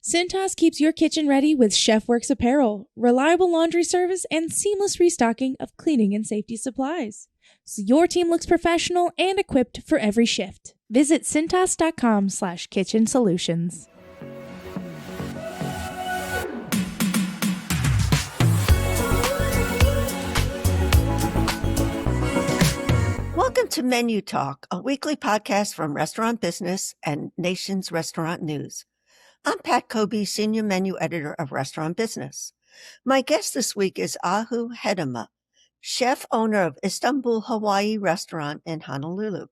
Cintas keeps your kitchen ready with ChefWorks apparel, reliable laundry service, and seamless restocking of cleaning and safety supplies. So your team looks professional and equipped for every shift. Visit cintas.com/kitchen solutions. Welcome to Menu Talk, a weekly podcast from Restaurant Business and Nation's Restaurant News. I'm Pat Kobe, Senior Menu Editor of Restaurant Business. My guest this week is Ahu Hettema, chef owner of Istanbul Hawai'i restaurant in Honolulu.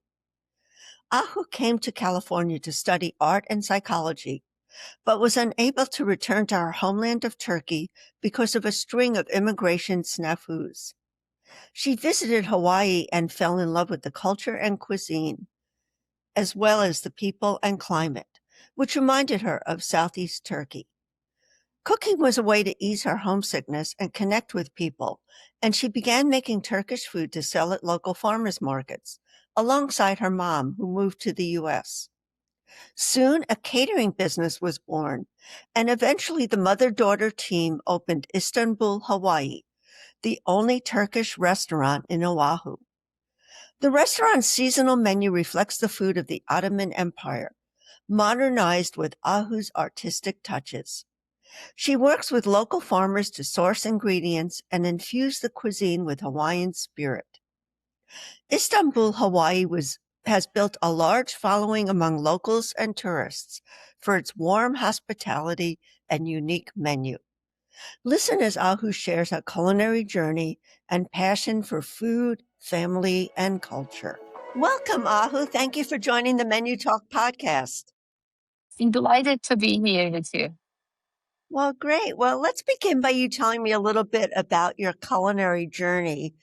Ahu came to California to study art and psychology, but was unable to return to her homeland of Turkey because of a string of immigration snafus. She visited Hawaii and fell in love with the culture and cuisine, as well as the people and climate, which reminded her of Southeast Turkey. Cooking was a way to ease her homesickness and connect with people, and she began making Turkish food to sell at local farmers markets, alongside her mom, who moved to the U.S. Soon, a catering business was born, and eventually the mother-daughter team opened Istanbul Hawai'i, the only Turkish restaurant in Oahu. The restaurant's seasonal menu reflects the food of the Ottoman Empire, modernized with Ahu's artistic touches. She works with local farmers to source ingredients and infuse the cuisine with Hawaiian spirit. Istanbul Hawai'i has built a large following among locals and tourists for its warm hospitality and unique menu. Listen as Ahu shares her culinary journey and passion for food, family, and culture. Welcome, Ahu. Thank you for joining the Menu Talk podcast. I'm delighted to be here with you. Well, great. Well, let's begin by you telling me a little bit about your culinary journey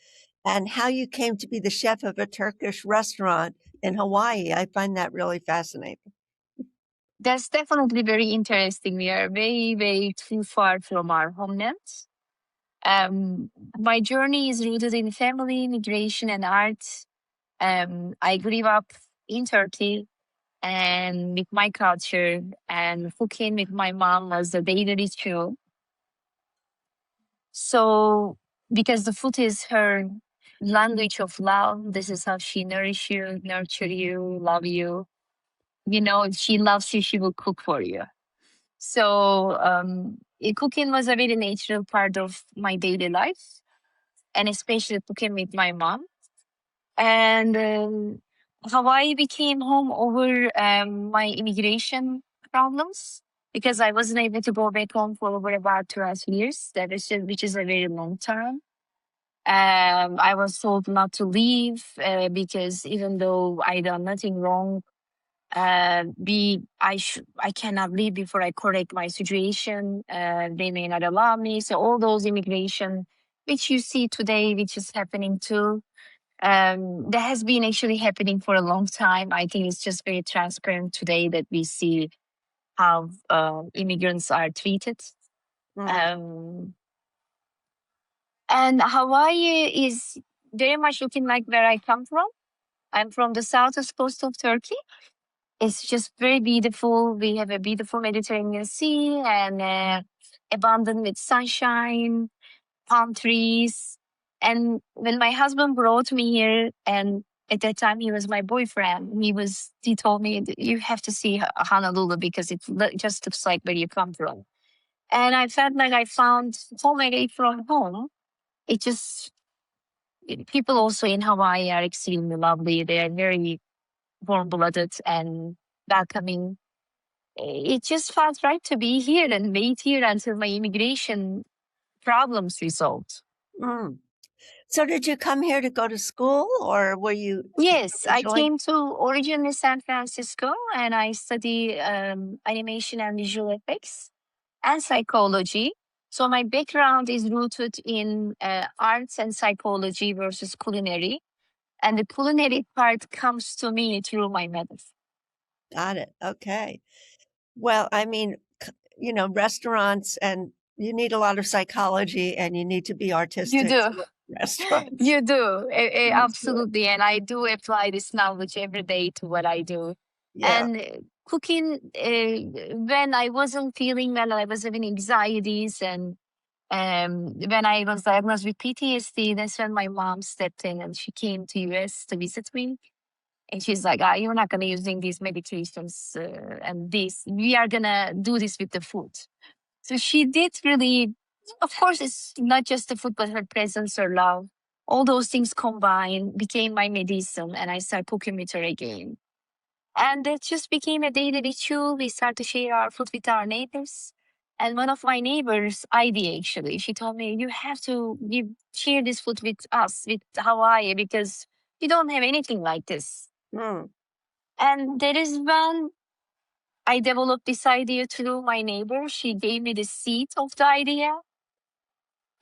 and how you came to be the chef of a Turkish restaurant in Hawaii. I find that really fascinating. That's definitely very interesting. We are very, very too far from our homeland. My journey is rooted in family, migration, and art. I grew up in Turkey and with my culture, and cooking with my mom was a daily ritual. So, because the food is her language of love, this is how she nourish you, nurture you, love you. You know, if she loves you, she will cook for you. So cooking was a very natural part of my daily life, and especially cooking with my mom. And Hawaii became home over my immigration problems because I wasn't able to go back home for over about 12 years, which is a very long time. I was told not to leave because even though I done nothing wrong, I cannot leave before I correct my situation. They may not allow me. So all those immigration, which you see today, which is happening too, that has been actually happening for a long time. I think it's just very transparent today that we see how immigrants are treated. And Hawaii is very much looking like where I come from. I'm from the southern coast of Turkey. It's just very beautiful. We have a beautiful Mediterranean Sea and abundant with sunshine, palm trees. And when my husband brought me here, and at that time he was my boyfriend, he told me, you have to see Honolulu because it just looks like where you come from. And I felt like I found home away from home. People also in Hawaii are extremely lovely. They are very warm-blooded and welcoming. It just felt right to be here and wait here until my immigration problems resolved. So did you come here to go to school, or were you? Yes, I came to originally San Francisco, and I study animation and visual effects and psychology. So my background is rooted in arts and psychology versus culinary. And the culinary part comes to me through my mother. Got it. Okay. Well, I mean, restaurants, and you need a lot of psychology and you need to be artistic. You do. Restaurants. You do. Absolutely. And I do apply this knowledge every day to what I do. Yeah. And cooking when I wasn't feeling well. I was having anxieties, and when I was diagnosed with PTSD, that's when my mom stepped in and she came to US to visit me. And she's like, you're not going to using these medications and this. We are going to do this with the food. So she did really, of course, it's not just the food, but her presence, her love. All those things combined became my medicine, and I started cooking with her again. And it just became a daily ritual. We started to share our food with our neighbors. And one of my neighbors, Ivy, actually, she told me, you have to share this food with us, with Hawaii, because you don't have anything like this. Mm. And there is when I developed this idea through my neighbor. She gave me the seed of the idea.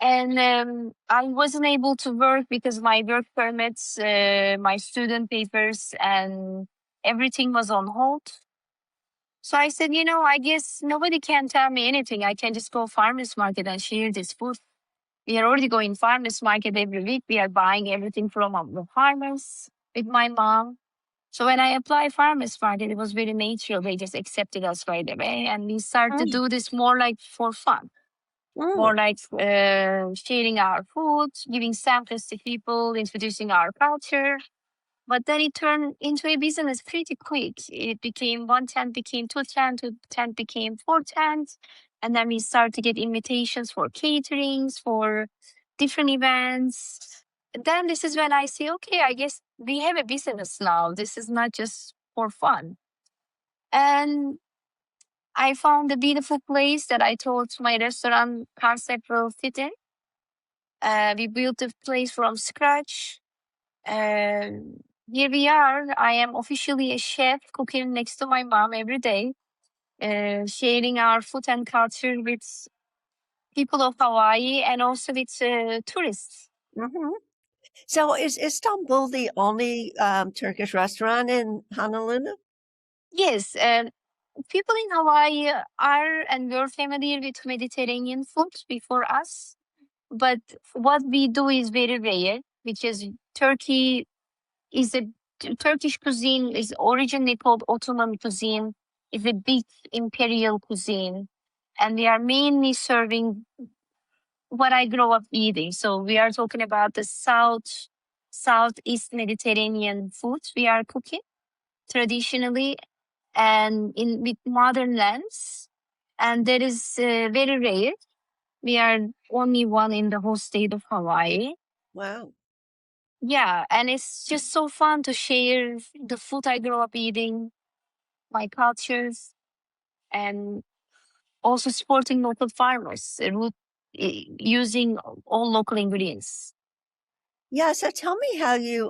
And I wasn't able to work because my work permits, my student papers, and everything was on hold. So I said, I guess nobody can tell me anything. I can just go farmers market and share this food. We are already going farmers market every week. We are buying everything from the farmers with my mom. So when I applied farmers market, it was very natural. They just accepted us right away. And we started to do this more like for fun, more like sharing our food, giving samples to people, introducing our culture. But then it turned into a business pretty quick. It became one tent, became two tent, two tent became four tent. And then we started to get invitations for caterings, for different events. Then this is when I say, okay, I guess we have a business now. This is not just for fun. And I found a beautiful place that I thought my restaurant concept will fit in. We built the place from scratch. Here we are. I am officially a chef cooking next to my mom every day, sharing our food and culture with people of Hawaii and also with tourists. Mm-hmm. So is Istanbul the only Turkish restaurant in Honolulu? Yes, people in Hawaii are and were familiar with Mediterranean food before us. But what we do is very rare, which is Turkish cuisine is originally called Ottoman cuisine. It's a big imperial cuisine, and we are mainly serving what I grew up eating. So we are talking about the southeast Mediterranean foods we are cooking traditionally, and in with modern lens, and that is very rare. We are only one in the whole state of Hawaii. Wow. Yeah, and it's just so fun to share the food I grew up eating, my cultures, and also supporting local farmers, using all local ingredients. Yeah, so tell me how you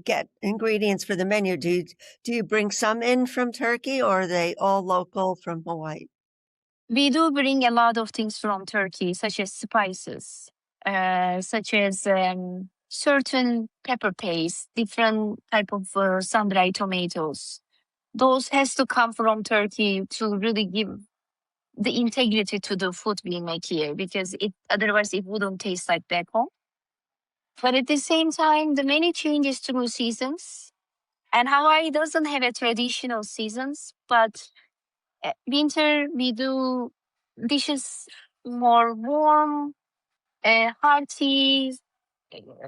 get ingredients for the menu. Do you bring some in from Turkey, or are they all local from Hawaii? We do bring a lot of things from Turkey, such as spices, such as certain pepper paste, different type of sun-dried tomatoes. Those has to come from Turkey to really give the integrity to the food we make here, because otherwise it wouldn't taste like back home. But at the same time, the menu changes through seasons, and Hawaii doesn't have a traditional seasons, but winter we do dishes more warm, hearty.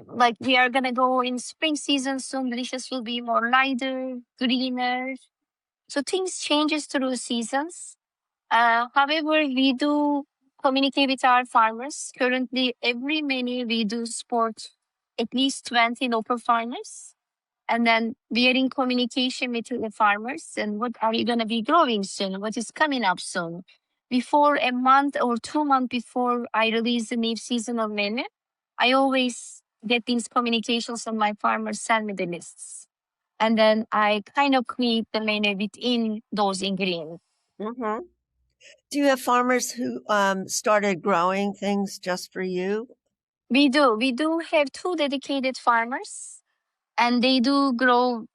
Like we are gonna go in spring season soon, the dishes will be more lighter, greener. So things changes through seasons. However, we do communicate with our farmers. Currently, every menu we do support at least 20 local farmers. And then we are in communication with the farmers and what are you going to be growing soon? What is coming up soon? Before a month or 2 months before I release the new seasonal menu, I always get these communications from my farmers send me the lists. And then I kind of create the menu within those ingredients. Mm-hmm. Do you have farmers who started growing things just for you? We do. We do have 2 dedicated farmers, and they do grow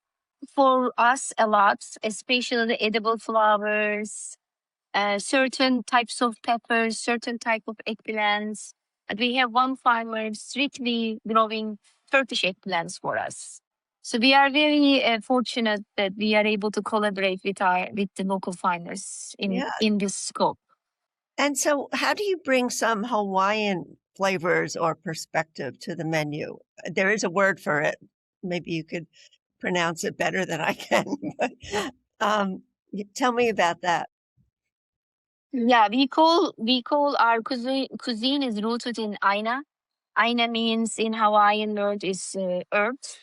for us a lot, especially the edible flowers, certain types of peppers, certain type of eggplants. And we have one farmer strictly growing Turkish eggplants for us. So we are very fortunate that we are able to collaborate with the local farmers in this scope. And so how do you bring some Hawaiian flavors or perspective to the menu? There is a word for it. Maybe you could pronounce it better than I can. But, tell me about that. Yeah, we call our cuisine is rooted in Aina. Aina means in Hawaiian word is earth,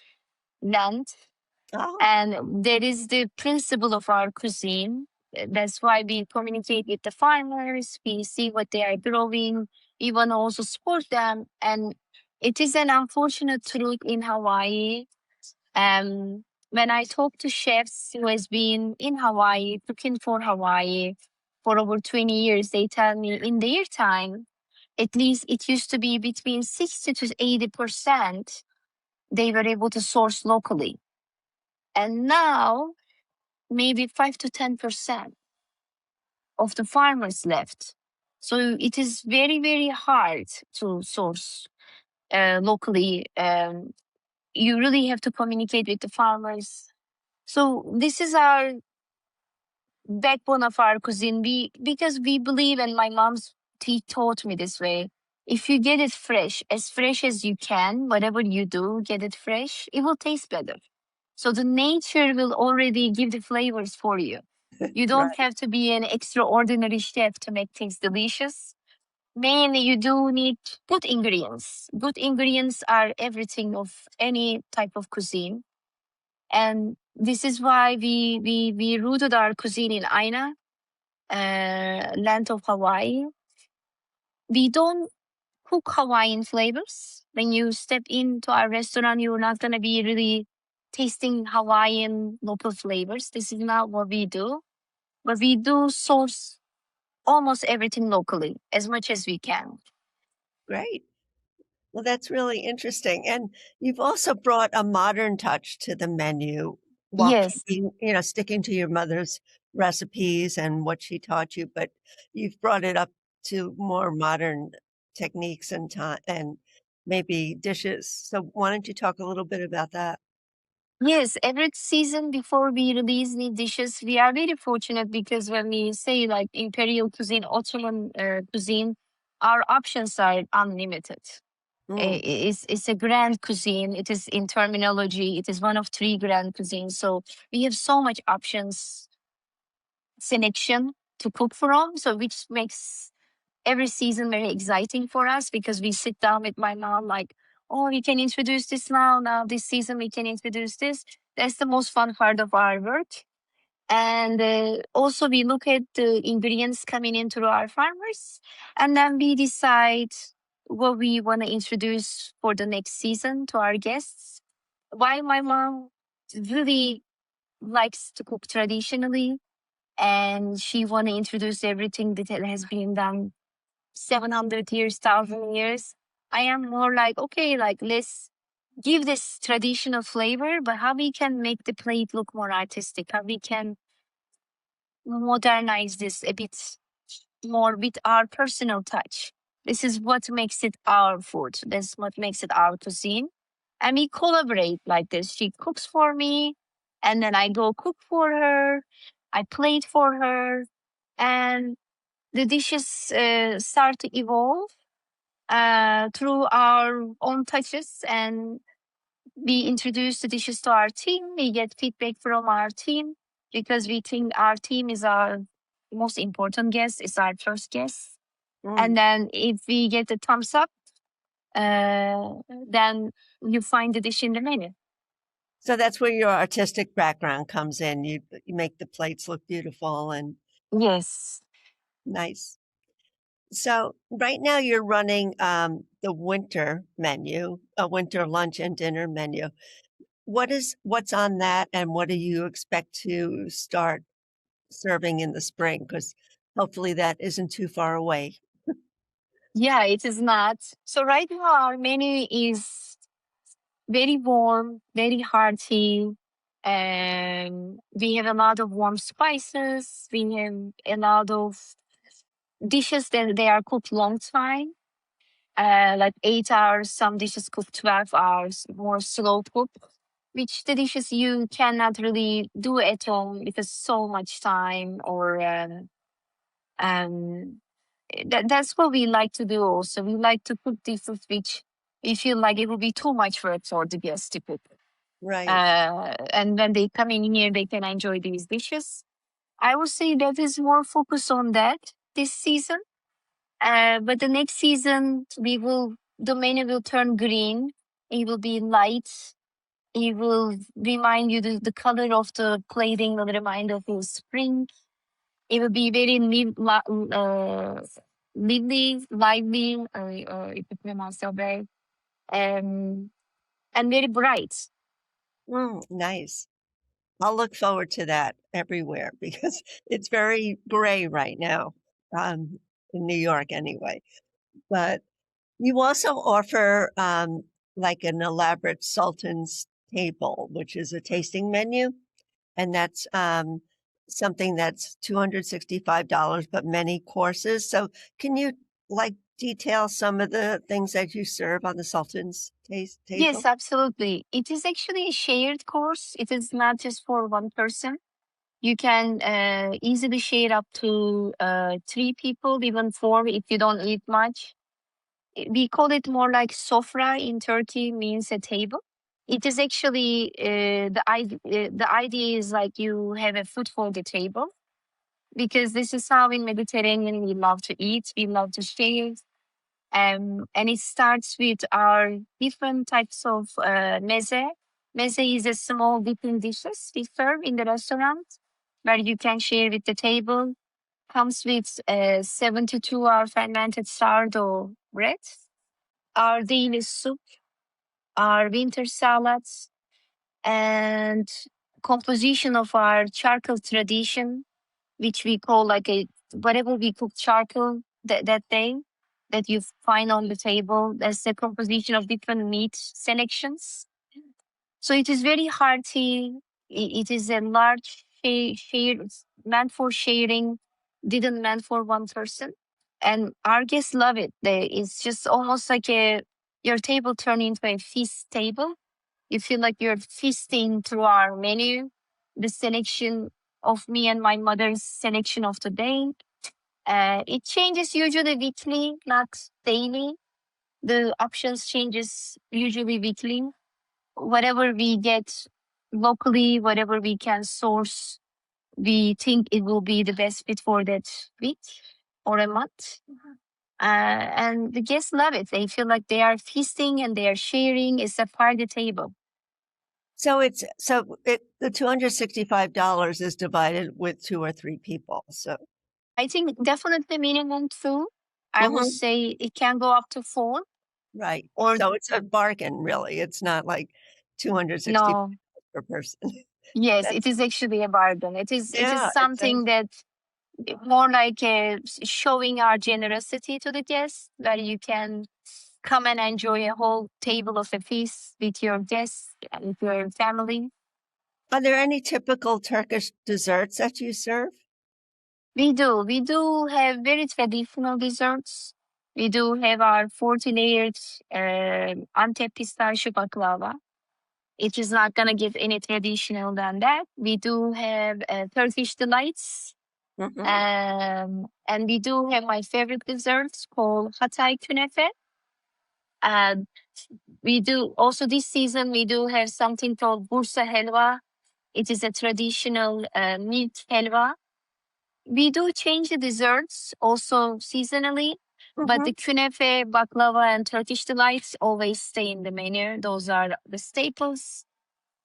land, Oh, and that is the principle of our cuisine. That's why we communicate with the farmers. We see what they are growing. We want to also support them. And it is an unfortunate truth in Hawaii. When I talk to chefs who has been in Hawaii, cooking for Hawaii for over 20 years, they tell me in their time, at least it used to be between 60 to 80% they were able to source locally. And now maybe 5 to 10% of the farmers left. So it is very, very hard to source locally. You really have to communicate with the farmers. So this is our backbone of our cuisine. Because we believe, and my mom's taught me this way. If you get it fresh as you can, whatever you do, get it fresh, it will taste better. So the nature will already give the flavors for you. You don't right. have to be an extraordinary chef to make things delicious. Mainly, you do need good ingredients. Good ingredients are everything of any type of cuisine. And this is why we rooted our cuisine in Aina, land of Hawaii. We don't cook Hawaiian flavors. When you step into our restaurant, you're not going to be really tasting Hawaiian local flavors. This is not what we do. But we do source almost everything locally as much as we can. Great. Well, that's really interesting. And you've also brought a modern touch to the menu while Yes. keeping, sticking to your mother's recipes and what she taught you, but you've brought it up to more modern techniques and time and maybe dishes. So why don't you talk a little bit about that? Yes, every season before we release new dishes, we are very fortunate because when we say like imperial cuisine, Ottoman cuisine, our options are unlimited. Mm, It's a grand cuisine. It is in terminology. It is one of three grand cuisines. So we have so much options selection to cook from. So which makes every season very exciting for us because we sit down with my mom like, oh, we can introduce this now. Now this season we can introduce this. That's the most fun part of our work. And also we look at the ingredients coming in through our farmers, and then we decide what we want to introduce for the next season to our guests. Why my mom really likes to cook traditionally, and she want to introduce everything that has been done 700 years, 1,000 years. I am more like, okay, like let's give this traditional flavor, but how we can make the plate look more artistic, how we can modernize this a bit more with our personal touch. This is what makes it our food. That's what makes it our cuisine. And we collaborate like this. She cooks for me, and then I go cook for her. I plate for her, and the dishes start to evolve through our own touches. And we introduce the dishes to our team. We get feedback from our team because we think our team is our most important guest, is our first guest. mm. And then if we get the thumbs up, then you find the dish in the menu. So that's where your artistic background comes in. You make the plates look beautiful and Yes. nice. So right now you're running the winter menu, a winter lunch and dinner menu. What's on that, and what do you expect to start serving in the spring? Because hopefully that isn't too far away. Yeah, it is not. So right now our menu is very warm, very hearty. We have a lot of warm spices. We have a lot of dishes that they are cooked long time, like 8 hours. Some dishes cook 12 hours, more slow cook. which the dishes you cannot really do at home because so much time or um, that's what we like to do also. We like to cook dishes which we feel like it will be too much work for the guests to cook. Right. And when they come in here, they can enjoy these dishes. I would say that is more focused on that this season. But the next season, the menu will turn green. It will be light. It will remind you the color of the clothing will remind of you spring. It will be very lively, if I pronounce that right, and very bright. Nice. I'll look forward to that everywhere because it's very gray right now, in New York anyway. But you also offer like an elaborate Sultan's table, which is a tasting menu, and that's something that's $265, but many courses. So can you like detail some of the things that you serve on the Sultan's Yes, table? absolutely. It is actually a shared course. It is not just for one person. You can easily share up to 3 people, even 4 if you don't eat much. We call it more like sofra in Turkey, means a table. It is actually the idea is like you have a food for the table because this is how in Mediterranean we love to eat, we love to share. And it starts with our different types of mezze. Mezze is a small dipping dishes we serve in the restaurant where you can share with the table. Comes with 72-hour fermented sourdough bread, our daily soup, our winter salads, and composition of our charcoal tradition, which we call like a whatever we cook charcoal that day that you find on the table. That's the composition of different meat selections. So it is very hearty. It is a large share, it's meant for sharing, didn't meant for one person. And our guests love it. It's just almost like your table turned into a feast table. You feel like you're feasting through our menu, the selection of me and my mother's selection of the day. It changes usually weekly, not daily. The options changes usually weekly. Whatever we get locally, whatever we can source, we think it will be the best fit for that week or a month. And the guests love it. They feel like they are feasting and they are sharing. It's a party table. So the $265 is divided with 2 or 3 people. So I think definitely minimum 2. I will Mhm. say it can go up to 4. Right. Or So it's a bargain, really. It's not like 260 no, per person. yes, it That's is actually a bargain. It is yeah, it something sounds that more like showing our generosity to the guests, that you can come and enjoy a whole table of a feast with your guests and with your family. Are there any typical Turkish desserts that you serve? We do have very traditional desserts. We do have our 40 layered Antep pistachio baklava. It is not gonna get any traditional than that. We do have Turkish delights. Mhm. And we do have my favorite desserts called Hatay künefe. And we do also this season we do have something called Bursa helva. It is a traditional meat helva. We do change the desserts also seasonally, but Mhm. the künefe, baklava, and Turkish delights always stay in the menu. Those are the staples.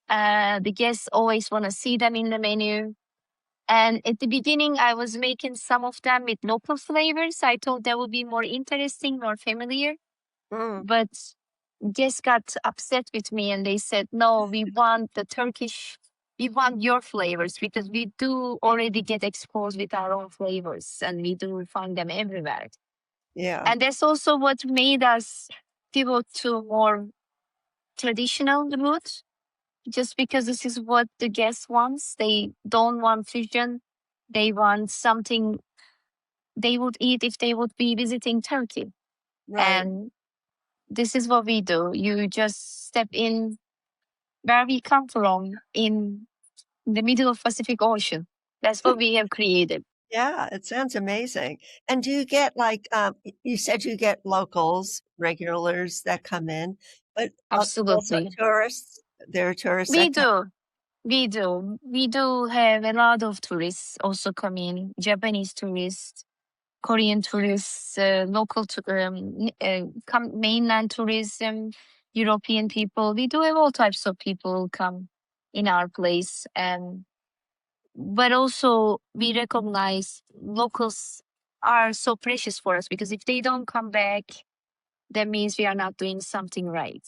The guests always want to see them in the menu. And at the beginning, I was making some of them with local flavors. I thought that would be more interesting, more familiar. Mm. But guests got upset with me and they said, no, we want the Turkish, we want your flavors because we do already get exposed with our own flavors and we do find them everywhere. Yeah. And that's also what made us pivot to more traditional route, just because this is what the guest wants. They don't want fusion. They want something they would eat if they would be visiting Turkey. Right. And this is what we do. You just step in where we come from in the middle of Pacific Ocean. That's what we have created. Yeah, it sounds amazing. And do you get you said you get locals, regulars that come in, but also Absolutely. tourists? There are tourists We that come. do. We do have a lot of tourists also coming, Japanese tourists, Korean tourists, local mainland tourism, European people. We do have all types of people come in our place, but also we recognize locals are so precious for us, because if they don't come back, that means we are not doing something right.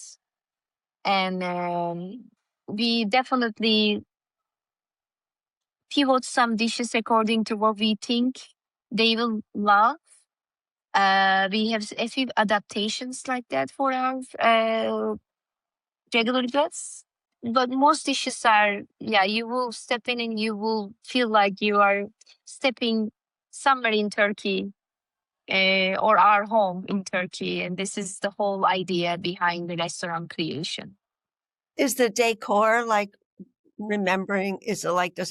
And we definitely pivot some dishes according to what we think they will love. We have a few adaptations like that for our regular guests. But most dishes are, yeah, you will step in and you will feel like you are stepping somewhere in Turkey, or our home in Turkey. And this is the whole idea behind the restaurant creation. Is the decor does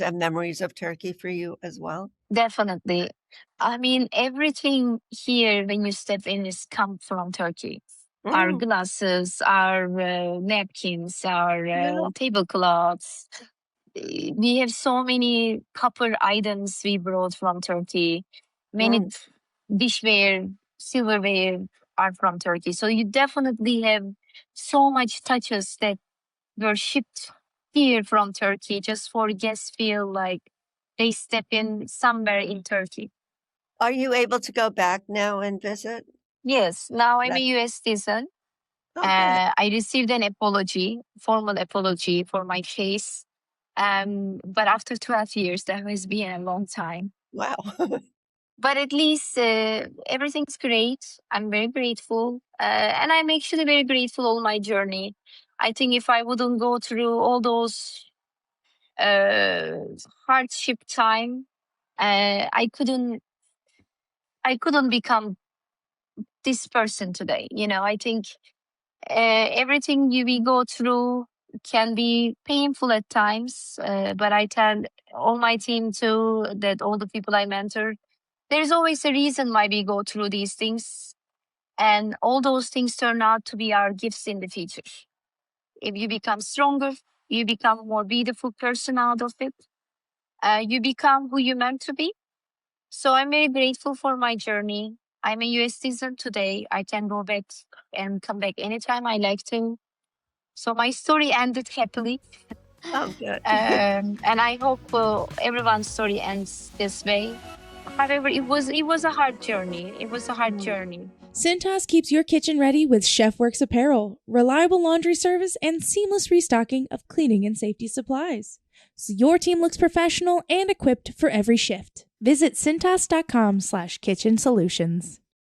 it have memories of Turkey for you as well? Definitely. I mean, everything here when you step in is come from Turkey. Our Mm, glasses, our napkins, our wow. tablecloths. We have so many copper items we brought from Turkey. Many Mm. dishware, silverware are from Turkey. So you definitely have so much touches that were shipped here from Turkey, just for guests feel like they step in somewhere in Turkey. Are you able to go back now and visit? Yes, now I'm a That, US citizen. oh, good. I received an apology, formal apology for my case. But after 12 years, that has been a long time. Wow. But at least everything's great. I'm very grateful. And I'm actually very grateful all my journey. I think if I wouldn't go through all those uh, hardship time, I couldn't become this person today. I think everything we go through can be painful at times, but I tell all my team too, that all the people I mentor, there's always a reason why we go through these things, and all those things turn out to be our gifts in the future. If you become stronger, you become more beautiful person out of it. You become who you meant to be. So I'm very grateful for my journey. I'm a US citizen today. I can go back and come back anytime I like to. So my story ended happily. Oh, good. And I hope everyone's story ends this way. However, it was a hard journey. It was a hard journey. Cintas keeps your kitchen ready with ChefWorks apparel, reliable laundry service, and seamless restocking of cleaning and safety supplies. So your team looks professional and equipped for every shift. Visit cintas.com/kitchen solutions.